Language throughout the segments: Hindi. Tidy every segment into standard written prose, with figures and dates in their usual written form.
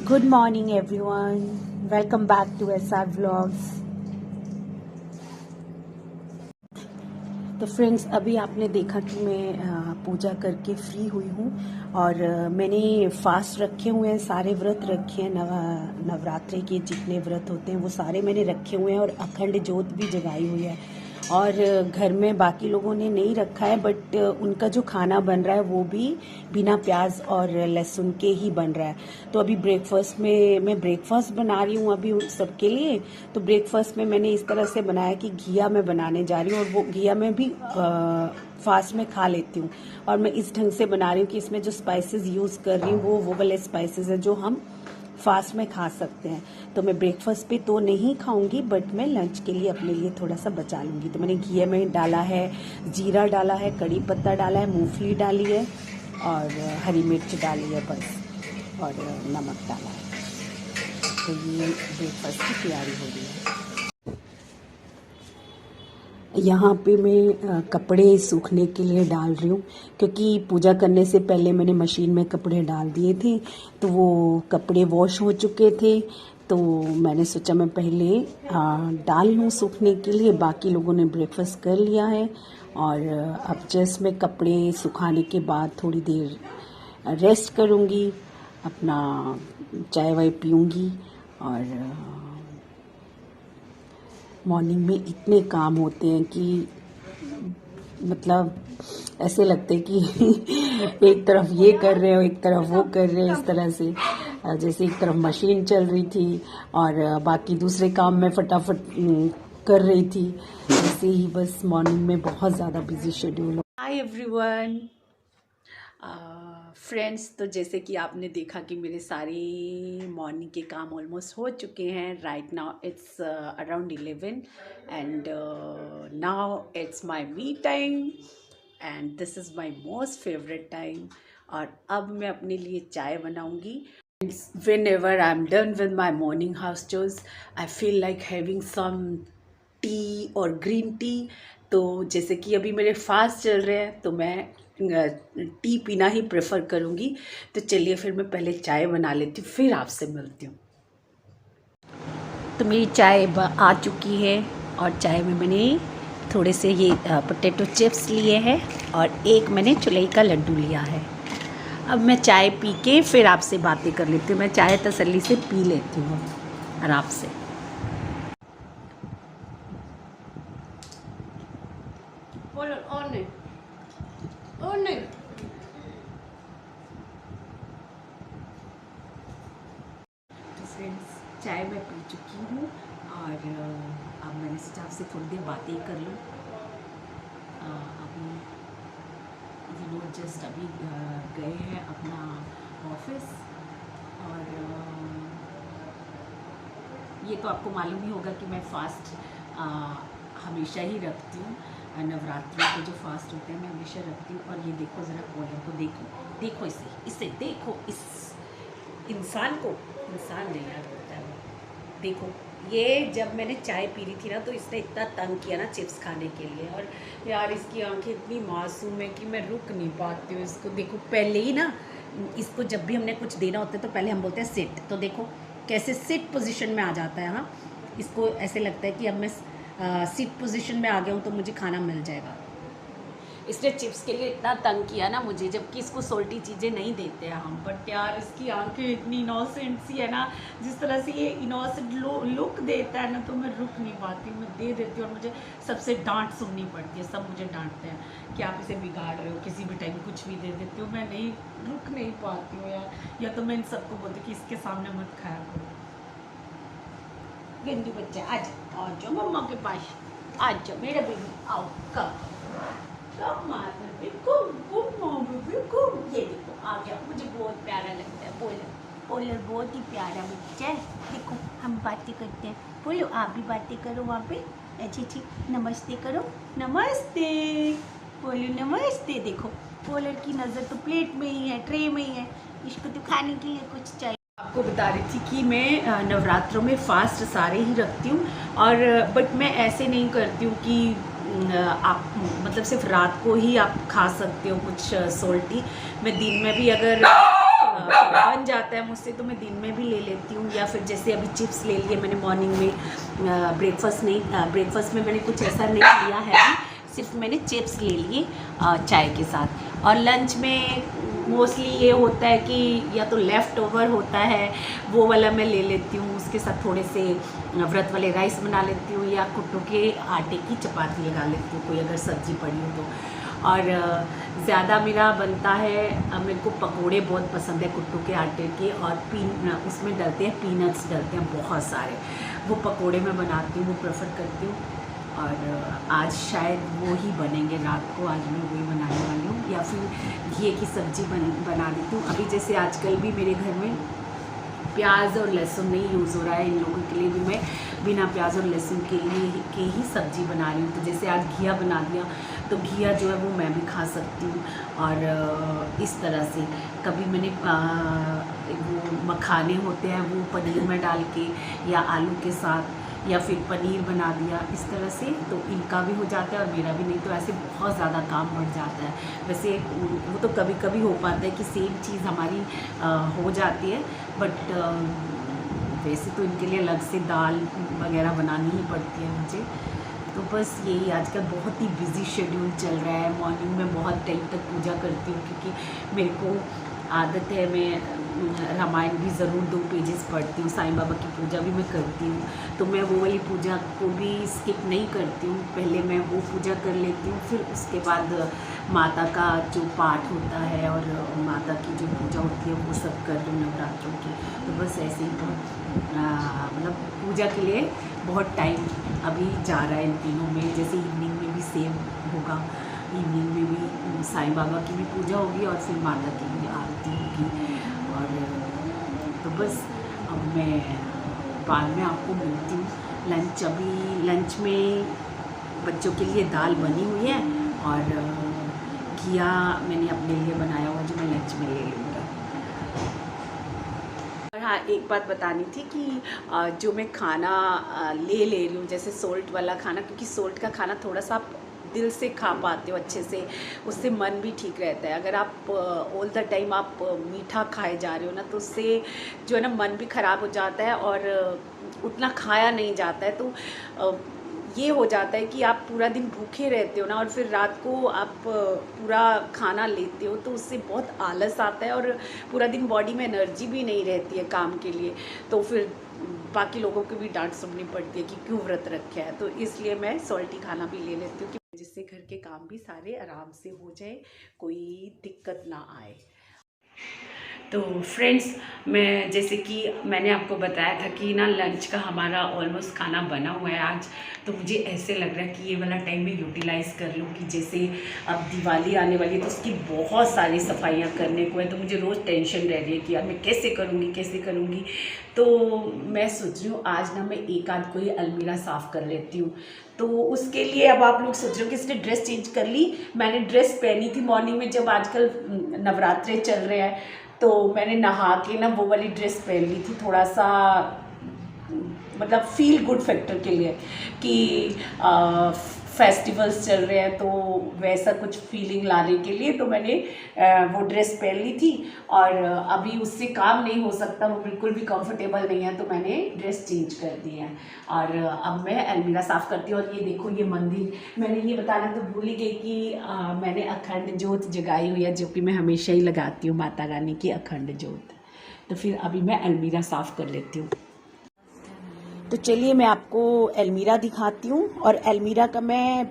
Good morning everyone, welcome back to SR vlogs. तो फ्रेंड्स, अभी आपने देखा कि मैं पूजा करके फ्री हुई हूँ और मैंने फास्ट रखे हुए हैं, सारे व्रत रखे हैं। नवरात्रि के जितने व्रत होते हैं वो सारे मैंने रखे हुए हैं और अखंड ज्योत भी जगाई हुई है। और घर में बाकी लोगों ने नहीं रखा है, बट उनका जो खाना बन रहा है वो भी बिना प्याज और लहसुन के ही बन रहा है। तो अभी ब्रेकफास्ट में मैं ब्रेकफास्ट बना रही हूँ अभी उन सबके लिए। तो ब्रेकफास्ट में मैंने इस तरह से बनाया कि घिया मैं बनाने जा रही हूँ, और वो घिया मैं भी फास्ट में खा लेती हूँ। और मैं इस ढंग से बना रही हूँ कि इसमें जो स्पाइसेस यूज़ कर रही हूँ वो वाले स्पाइसेस है जो हम फास्ट में खा सकते हैं। तो मैं ब्रेकफास्ट पे तो नहीं खाऊंगी, बट मैं लंच के लिए अपने लिए थोड़ा सा बचा लूंगी। तो मैंने घी में डाला है, जीरा डाला है, कड़ी पत्ता डाला है, मूंगफली डाली है और हरी मिर्च डाली है बस, और नमक डाला है। तो ये ब्रेकफास्ट की तैयारी हो रही है। यहाँ पे मैं कपड़े सूखने के लिए डाल रही हूँ, क्योंकि पूजा करने से पहले मैंने मशीन में कपड़े डाल दिए थे, तो वो कपड़े वॉश हो चुके थे। तो मैंने सोचा मैं पहले डाल लूँ सूखने के लिए। बाकी लोगों ने ब्रेकफास्ट कर लिया है और अब जस्ट मैं कपड़े सुखाने के बाद थोड़ी देर रेस्ट करूँगी, अपना चाय वाय पीऊँगी। और मॉर्निंग में इतने काम होते हैं कि मतलब ऐसे लगते कि एक तरफ ये कर रहे हो, एक तरफ वो कर रहे हो, इस तरह से जैसे एक तरफ मशीन चल रही थी और बाकी दूसरे काम में फटाफट कर रही थी। ऐसे ही बस मॉर्निंग में बहुत ज़्यादा busy schedule. Hi everyone friends, तो जैसे कि आपने देखा कि मेरे सारे मॉर्निंग के काम ऑलमोस्ट हो चुके हैं। Right now it's around 11 and now it's my me time and this is my most favourite time. और अब मैं अपने लिए चाय बनाऊंगी। Whenever I'm done with my morning house chores, I feel like having some T और ग्रीन टी। तो जैसे कि अभी मेरे फास्ट चल रहे हैं तो मैं टी पीना ही प्रेफर करूँगी। तो चलिए फिर मैं पहले चाय बना लेती हूँ, फिर आपसे मिलती हूँ। तो मेरी चाय आ चुकी है और चाय में मैंने थोड़े से ये पोटैटो चिप्स लिए हैं और एक मैंने चुलई का लड्डू लिया है। अब मैं चाय पी के फिर आपसे बातें कर लेती हूँ। मैं चाय तसल्ली से पी लेती हूँ आराम से। फ्रेंड्स, चाय मैं पी चुकी हूँ और अब मैंने सोचा आपसे थोड़ी देर बातें कर लूँ। अभी विनोद जस्ट अभी गए हैं अपना ऑफिस, और ये तो आपको मालूम ही होगा कि मैं फास्ट हमेशा ही रखती हूँ। नवरात्रि के जो फास्ट होते हैं मैं हमेशा रखती हूँ। और ये देखो ज़रा पोलर को, देखो इसे देखो, इस इंसान को, इंसान नहीं याद होता है वो। देखो, ये जब मैंने चाय पी ली थी ना तो इसने इतना तंग किया ना चिप्स खाने के लिए। और यार इसकी आंखें इतनी मासूम है कि मैं रुक नहीं पाती हूँ इसको। देखो पहले ही ना, इसको जब भी हमने कुछ देना होता है तो पहले हम बोलते हैं सिट, तो देखो कैसे सिट पोजीशन में आ जाता है। हाँ, इसको ऐसे लगता है कि अब मैं सिट पोजीशन में आ गया हूँ तो मुझे खाना मिल जाएगा। इसने चिप्स के लिए इतना तंग किया ना मुझे, जबकि इसको सोल्टी चीज़ें नहीं देते हैं हम। बट यार इसकी आंखें इतनी इनोसेंट सी है ना, जिस तरह से ये इनोसेंट लुक देता है ना, तो मैं रुक नहीं पाती, मैं दे देती हूँ। और मुझे सबसे डांट सुननी पड़ती है, सब मुझे डांटते हैं कि आप इसे बिगाड़ रहे हो, किसी भी टाइम कुछ भी दे देती हूँ। मैं नहीं रुक नहीं पाती हूँ यार। या तो मैं इन सबको बोलती हूँ कि इसके सामने मत खाया करो। गेंदू बच्चा आज आ जाओ मम्मा के पास, आ जाओ मेरा बेबी, आओ कब ये देखो आ गया। मुझे बहुत प्यारा लगता है पोलर। पोलर बहुत ही प्यारा बच्चा है। देखो हम बातें करते हैं, बोलो आप भी बातें करो वहाँ पे। अच्छी अच्छी नमस्ते करो, नमस्ते बोलो, नमस्ते। देखो पोलर की नज़र तो प्लेट में ही है, ट्रे में ही है, इसको तो खाने के लिए कुछ चाहिए। आपको बता रही थी कि मैं नवरात्रों में फास्ट सारे ही रखती हूँ, और बट मैं ऐसे नहीं करती हूँ कि आप मतलब सिर्फ रात को ही आप खा सकते हो कुछ सोल्टी। मैं दिन में भी अगर बन जाता है मुझसे तो मैं दिन में भी ले लेती हूँ, या फिर जैसे अभी चिप्स ले लिए मैंने मॉर्निंग में। ब्रेकफास्ट में मैंने कुछ ऐसा नहीं लिया है, सिर्फ मैंने चिप्स ले लिए चाय के साथ। और लंच में मोस्टली ये होता है कि या तो लेफ़्ट ओवर होता है, वो वाला मैं ले लेती हूँ, उसके साथ थोड़े से व्रत वाले राइस बना लेती हूँ, या कुट्टू के आटे की चपाती लगा लेती हूँ कोई अगर सब्ज़ी पड़ी हो तो। और ज़्यादा मेरा बनता है, मेरे को पकोड़े बहुत पसंद है कुट्टू के आटे के, और उसमें डलते हैं पीनट्स डलते हैं बहुत सारे, वो पकोड़े मैं बनाती हूँ, वो प्रेफर करती हूँ। और आज शायद वो ही बनेंगे रात को, आज मैं वही बनाने वाली हूँ, या फिर घी की सब्ज़ी बना देती हूँ। अभी जैसे आजकल भी मेरे घर में प्याज और लहसुन नहीं यूज़ हो रहा है, इन लोगों के लिए भी मैं बिना प्याज और लहसुन के ही सब्ज़ी बना रही हूँ। तो जैसे आज घिया बना दिया, तो घिया जो है वो मैं भी खा सकती हूँ। और इस तरह से कभी मैंने वो मखाने होते हैं वो पनीर में डाल के या आलू के साथ, या फिर पनीर बना दिया, इस तरह से तो इनका भी हो जाता है और मेरा भी। नहीं तो ऐसे बहुत ज़्यादा काम बढ़ जाता है। वैसे वो तो कभी कभी हो पाता है कि सेम चीज़ हमारी हो जाती है, बट वैसे तो इनके लिए अलग से दाल वगैरह बनानी ही पड़ती है मुझे। तो बस यही आजकल बहुत ही बिज़ी शेड्यूल चल रहा है। मॉर्निंग में बहुत टाइम तक पूजा करती हूँ, क्योंकि मेरे को आदत है, मैं रामायण भी ज़रूर 2 पेजेस पढ़ती हूँ, साईं बाबा की पूजा भी मैं करती हूँ, तो मैं वो वाली पूजा को भी स्किप नहीं करती हूँ। पहले मैं वो पूजा कर लेती हूँ, फिर उसके बाद माता का जो पाठ होता है और माता की जो पूजा होती है वो सब कर लूँ नवरात्रों की। तो बस ऐसे ही मतलब पूजा के लिए बहुत टाइम अभी जा रहा है इन दिनों में। जैसे इवनिंग में भी सेम होगा, इवनिंग में भी साईं बाबा की भी पूजा होगी और फिर माता की भी आरती होगी। और तो बस अब मैं बाद में आपको मिलती हूँ। अभी लंच में बच्चों के लिए दाल बनी हुई है, और घिया मैंने अपने लिए बनाया हुआ जो मैं लंच में ले लूँगा। और हाँ, एक बात बतानी थी कि जो मैं खाना ले रही हूँ, जैसे सोल्ट वाला खाना, क्योंकि सोल्ट का खाना थोड़ा सा आप दिल से खा पाते हो अच्छे से, उससे मन भी ठीक रहता है। अगर आप ऑल द टाइम आप मीठा खाए जा रहे हो ना, तो उससे जो है ना मन भी ख़राब हो जाता है और उतना खाया नहीं जाता है। तो ये हो जाता है कि आप पूरा दिन भूखे रहते हो ना, और फिर रात को आप पूरा खाना लेते हो, तो उससे बहुत आलस आता है और पूरा दिन बॉडी में एनर्जी भी नहीं रहती है काम के लिए। तो फिर बाकी लोगों को भी डांट सुननी पड़ती है कि क्यों व्रत रखे है। तो इसलिए मैं सॉल्टी खाना भी ले लेती हूँ, जिससे घर के काम भी सारे आराम से हो जाए, कोई दिक्कत ना आए। तो फ्रेंड्स, मैं जैसे कि मैंने आपको बताया था कि ना लंच का हमारा ऑलमोस्ट खाना बना हुआ है आज। तो मुझे ऐसे लग रहा है कि ये वाला टाइम मैं यूटिलाइज़ कर लूँ कि जैसे अब दिवाली आने वाली है तो उसकी बहुत सारी सफाइयाँ करने को है। तो मुझे रोज़ टेंशन रह रही है कि यार मैं कैसे करूँगी। तो मैं सोच रही हूँ आज ना मैं एक आध कोई अलमीरा साफ़ कर लेती हूँ। तो उसके लिए अब आप लोग सोच रहे हो कि इसने ड्रेस चेंज कर ली। मैंने ड्रेस पहनी थी मॉर्निंग में, जब आजकल नवरात्रे चल रहे हैं, तो मैंने नहा के ना वो वाली ड्रेस पहन ली थी, थोड़ा सा मतलब फील गुड फैक्टर के लिए कि फेस्टिवल्स चल रहे हैं, तो वैसा कुछ फीलिंग लाने के लिए तो मैंने वो ड्रेस पहन ली थी। और अभी उससे काम नहीं हो सकता, वो बिल्कुल भी कंफर्टेबल नहीं है, तो मैंने ड्रेस चेंज कर दी है। और अब मैं अलमीरा साफ़ करती हूँ। और ये देखो, ये मंदिर मैंने ये बताना तो भूल ही गई कि मैंने अखंड ज्योत जगाई हुई है, जो कि मैं हमेशा ही लगाती हूँ, माता रानी की अखंड ज्योत। तो फिर अभी मैं अलमीरा साफ़ कर लेती हूँ। तो चलिए मैं आपको अलमीरा दिखाती हूँ, और अलमीरा का मैं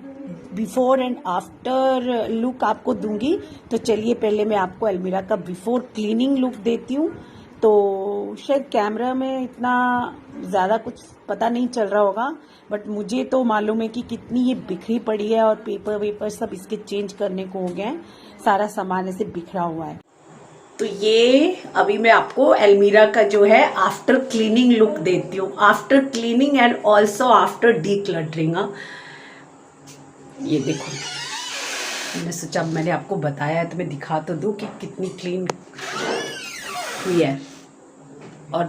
बिफ़ोर एंड आफ्टर लुक आपको दूंगी। तो चलिए पहले मैं आपको अलमीरा का बिफ़ोर क्लीनिंग लुक देती हूँ। तो शायद कैमरा में इतना ज़्यादा कुछ पता नहीं चल रहा होगा, बट मुझे तो मालूम है कि कितनी ये बिखरी पड़ी है, और पेपर वेपर सब इसके चेंज करने को हो गए हैं, सारा सामान ऐसे बिखरा हुआ है। तो ये अभी मैं आपको अलमीरा का जो है आफ्टर क्लीनिंग लुक देती हूँ, after cleaning and also after decluttering. ये देखो, मैंने सोचा अब मैंने आपको बताया है तो मैं दिखा तो दूँ कि कितनी क्लीन हुई है। और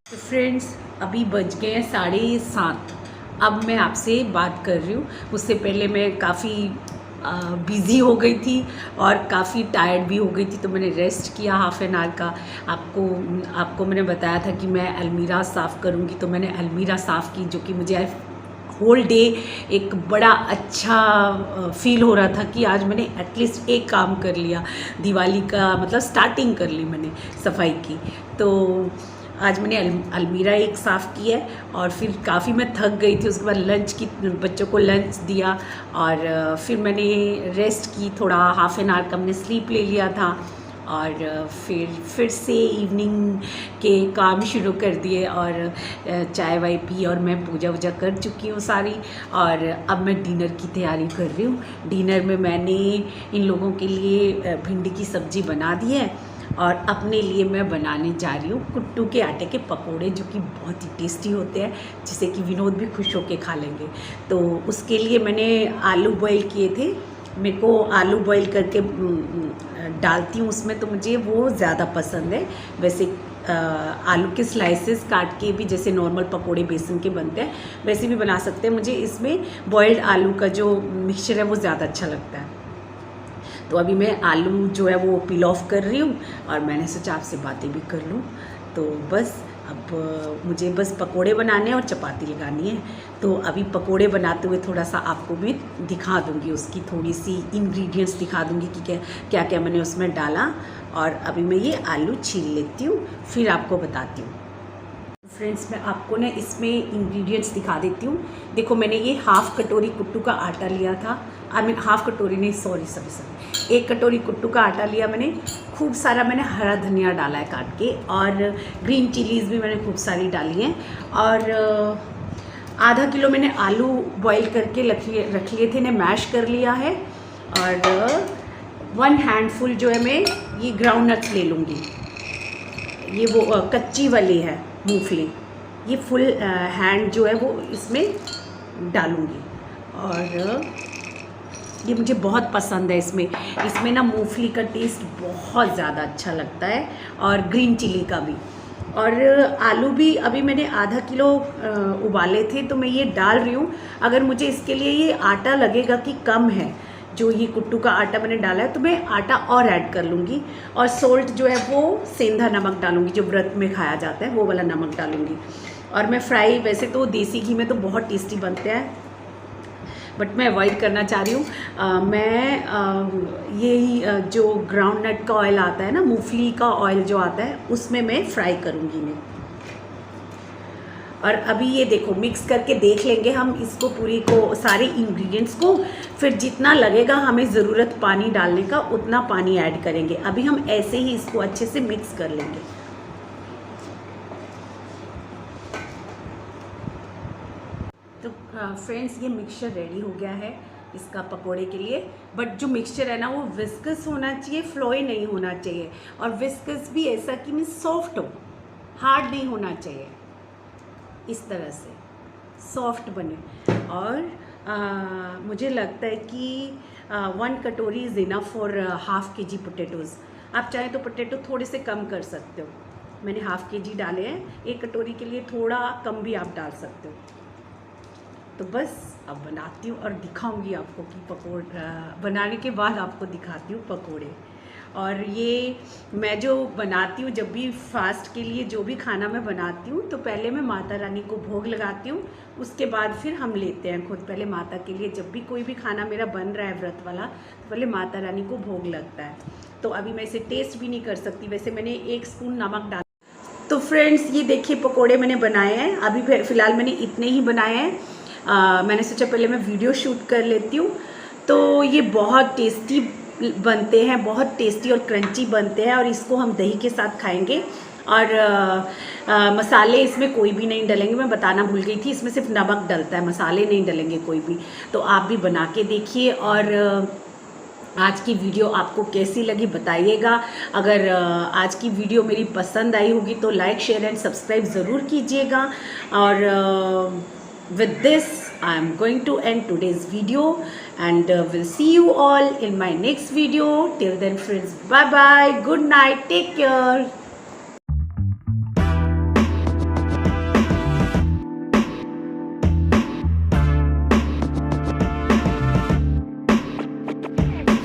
तो फ्रेंड्स, अभी बज गए 7:30, अब मैं आपसे बात कर रही हूँ। उससे पहले मैं काफ़ी बिज़ी हो गई थी और काफ़ी टायर्ड भी हो गई थी, तो मैंने रेस्ट किया हाफ़ एन आवर का। आपको मैंने बताया था कि मैं अलमीरा साफ़ करूँगी, तो मैंने अलमीरा साफ़ की, जो कि मुझे होल डे एक बड़ा अच्छा फ़ील हो रहा था कि आज मैंने एटलीस्ट एक काम कर लिया। दिवाली का मतलब स्टार्टिंग कर ली मैंने सफाई की। तो आज मैंने अलमीरा एक साफ़ की है और फिर काफ़ी मैं थक गई थी। उसके बाद लंच की, बच्चों को लंच दिया और फिर मैंने रेस्ट की, थोड़ा हाफ़ एन आवर का मैंने स्लीप ले लिया था और फिर से इवनिंग के काम शुरू कर दिए और चाय वाय पी और मैं पूजा वूजा कर चुकी हूँ सारी। और अब मैं डिनर की तैयारी कर रही हूँ। डिनर में मैंने इन लोगों के लिए भिंडी की सब्ज़ी बना दी है और अपने लिए मैं बनाने जा रही हूँ कुट्टू के आटे के पकोड़े, जो कि बहुत ही टेस्टी होते हैं, जिसे कि विनोद भी खुश होकर खा लेंगे। तो उसके लिए मैंने आलू बॉईल किए थे। मेरे को आलू बॉईल करके डालती हूँ उसमें, तो मुझे वो ज़्यादा पसंद है। वैसे आलू के स्लाइसेस काट के भी जैसे नॉर्मल पकोड़े बेसन के बनते हैं वैसे भी बना सकते हैं। मुझे इसमें बॉइल्ड आलू का जो मिक्सचर है वो ज़्यादा अच्छा लगता है। तो अभी मैं आलू जो है वो पील ऑफ कर रही हूँ और मैंने सोचा आपसे बातें भी कर लूँ। तो बस अब मुझे बस पकोड़े बनाने और चपाती लगानी है। तो अभी पकोड़े बनाते हुए थोड़ा सा आपको भी दिखा दूँगी, उसकी थोड़ी सी इंग्रेडिएंट्स दिखा दूँगी कि क्या क्या मैंने उसमें डाला। और अभी मैं ये आलू छील लेती हूँ, फिर आपको बताती हूँ। फ्रेंड्स, मैं आपको ना इसमें इंग्रेडिएंट्स दिखा देती हूँ। देखो, मैंने ये हाफ़ कटोरी कुट्टू का आटा लिया था। हाफ़ कटोरी नहीं, सॉरी 1 कटोरी कुट्टू का आटा लिया मैंने। खूब सारा मैंने हरा धनिया डाला है काट के, और ग्रीन चिलीज़ भी मैंने खूब सारी डाली हैं। और आधा किलो मैंने आलू बॉईल करके रख लिए थे, ने मैश कर लिया है। और 1 हैंडफुल जो है मैं ये ग्राउंड नट्स ले लूँगी। ये वो कच्ची वाली है मूंगफली, ये फुल हैंड जो है वो इसमें डालूँगी। और ये मुझे बहुत पसंद है। इसमें ना मूंगफली का टेस्ट बहुत ज़्यादा अच्छा लगता है, और ग्रीन चिली का भी। और आलू भी अभी मैंने आधा किलो उबाले थे, तो मैं ये डाल रही हूँ। अगर मुझे इसके लिए ये आटा लगेगा कि कम है, जो ये कुट्टू का आटा मैंने डाला है, तो मैं आटा और ऐड कर लूँगी। और सोल्ट जो है वो सेंधा नमक डालूँगी, जो व्रत में खाया जाता है वो वाला नमक डालूँगी। और मैं फ्राई, वैसे तो देसी घी में तो बहुत टेस्टी बनते हैं, बट मैं अवॉइड करना चाह रही हूँ। मैं यही जो ग्राउंड नट का ऑयल आता है ना, मूंगफली का ऑयल जो आता है, उसमें मैं फ्राई करूँगी मैं। और अभी ये देखो, मिक्स करके देख लेंगे हम इसको, पूरी को, सारे इंग्रेडिएंट्स को। फिर जितना लगेगा हमें ज़रूरत पानी डालने का, उतना पानी ऐड करेंगे। अभी हम ऐसे ही इसको अच्छे से मिक्स कर लेंगे। तो फ्रेंड्स, ये मिक्सचर रेडी हो गया है इसका पकोड़े के लिए। बट जो मिक्सचर है ना, वो विस्कस होना चाहिए, फ्लोई नहीं होना चाहिए। और विस्कस भी ऐसा कि मीन्स सॉफ्ट हो, हार्ड नहीं होना चाहिए। इस तरह से सॉफ्ट बने। और मुझे लगता है कि 1 कटोरी is enough for half kg potatoes. आप चाहें तो पोटैटो थोड़े से कम कर सकते हो। मैंने हाफ़ kg डाले हैं, 1 कटोरी के लिए थोड़ा कम भी आप डाल सकते हो। तो बस अब बनाती हूँ और दिखाऊंगी आपको कि पकोड़े बनाने के बाद आपको दिखाती हूँ पकोड़े। और ये मैं जो बनाती हूँ, जब भी फास्ट के लिए जो भी खाना मैं बनाती हूँ, तो पहले मैं माता रानी को भोग लगाती हूँ, उसके बाद फिर हम लेते हैं खुद। पहले माता के लिए, जब भी कोई भी खाना मेरा बन रहा है व्रत वाला, तो पहले माता रानी को भोग लगता है। तो अभी मैं इसे टेस्ट भी नहीं कर सकती। वैसे मैंने 1 स्पून नमक डाला। तो फ्रेंड्स, ये देखिए पकोड़े मैंने बनाए हैं। अभी फ़िलहाल मैंने इतने ही बनाए हैं। मैंने सोचा पहले मैं वीडियो शूट कर लेती हूँ। तो ये बहुत टेस्टी बनते हैं, बहुत टेस्टी और क्रंची बनते हैं, और इसको हम दही के साथ खाएंगे। और मसाले इसमें कोई भी नहीं डलेंगे, मैं बताना भूल गई थी, इसमें सिर्फ नमक डलता है, मसाले नहीं डलेंगे कोई भी। तो आप भी बना के देखिए। और आज की वीडियो आपको कैसी लगी बताइएगा। अगर आज की वीडियो मेरी पसंद आई होगी तो लाइक, शेयर एंड सब्सक्राइब ज़रूर कीजिएगा। और with this I am going to end today's video, and will see you all in my next video. Till then friends, bye bye, good night, take care.